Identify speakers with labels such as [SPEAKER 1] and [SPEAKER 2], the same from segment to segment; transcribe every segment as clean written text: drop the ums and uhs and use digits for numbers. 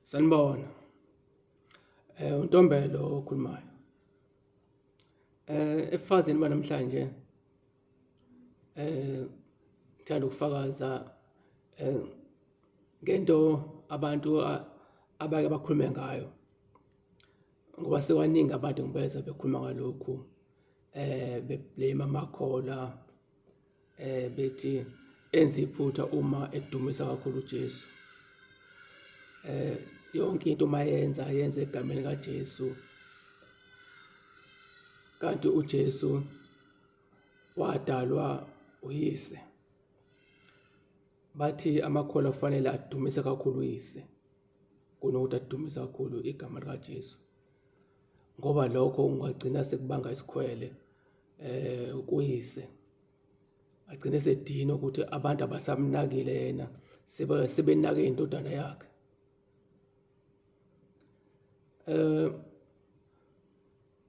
[SPEAKER 1] Sanibona. uNtombela okhulumayo. Efazini banamhlanje ngithanda ukufakaza ngento abantu abake bakhulume ngayo. Ngoba sekwaningi abantu ngibeza bekhuluma ngalokhu beblame amakhola bethi enza iphutha uma edumisa kakhulu uJesu. Yonke into mayenza yenza egameni kaJesu. Kanti uJesu wadalwa uyise. Bathi amakhola kufanele adumise kakhulu uyise kunokuthi adumise kakhulu igama likaJesu. Ngoba lokho ungagcina sekubanga isikhwele kuyise. Agcine sedina ukuthi abantu abasamnakile yena sebenake indodana yakhe.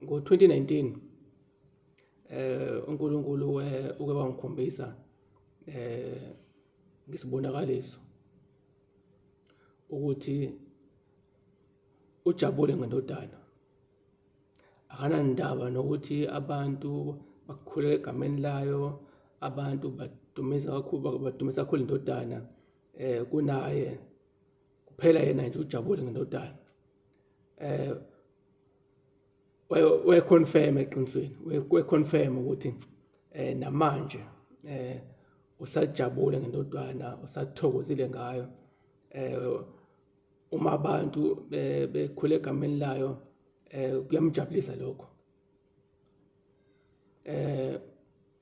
[SPEAKER 1] Ngo-2019 uNkulunkulu uke wangikhombisa ngisibonakaliso ukuthi ujabule ngendodana. Akanandaba nokuthi abantu bakhuleka egameni layo, abantu badumisa kakhulu indodana kunaye. Kuphela yena nje ujabule ngendodana. We-confirm eqinisweni, we-confirm ukuthi namanje usajabule ngendodana, usathokozile ngayo. Uma abantu bekhuleka egameni layo kuyamjabulisa lokho.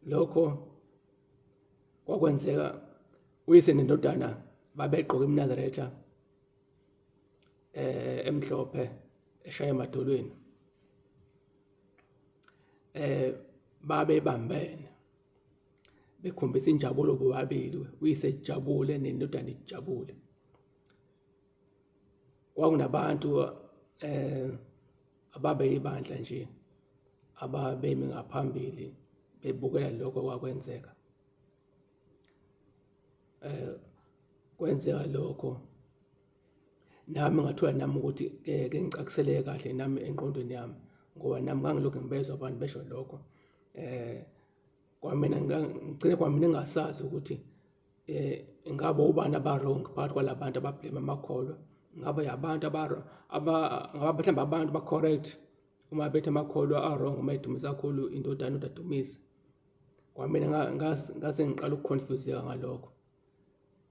[SPEAKER 1] Lokho kwakwenzeka uyise nendodana babegqoka iminazaretha emhlophe eshaya emadolweni. Babebambene bekhombisa injabulo bobabili, uyise ejabule nendodana ijabule. Kwakunabantu ababeyibandla nje ababemi ngaphambili bebukela lokho kwakwenzeka. Kwenzeka lokho nami ngathola nami ukuthi ke ngicakisele kahle nami engqondweni yami, ngoba nami ngangilokhu ngibezwa abantu besho lokho. Kwamina ngigcine kwamina ngingasazi ukuthi ingabe ubani aba-wrong phakathi kwalabantu abablame amakholwa. Ngabe abantu ngabe mhlawumbe abantu ba-correct uma bethi amakholwa a-wrong uma edumisa kakhulu indodana udadumise. Kwamina ngase ngiqala ukuconfuse-ka ngalokho.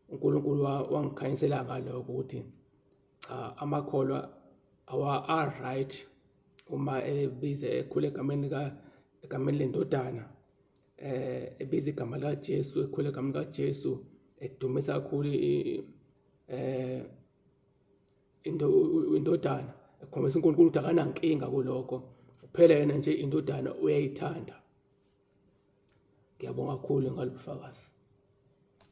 [SPEAKER 1] uNkulunkulu wangikhanyisela ngalokho ukuthi cha, amakholwa a-right uma ebize ekhule egameni lendodana, ebiza igama likaJesu, ekhule egameni likaJesu, edumisa kakhulu indodana, ekhombisa uNkulunkulu ukuthi akanankinga kulokho. Kuphela yena nje indodana uyayithanda. Ngiyabonga kakhulu ngalobufakazi.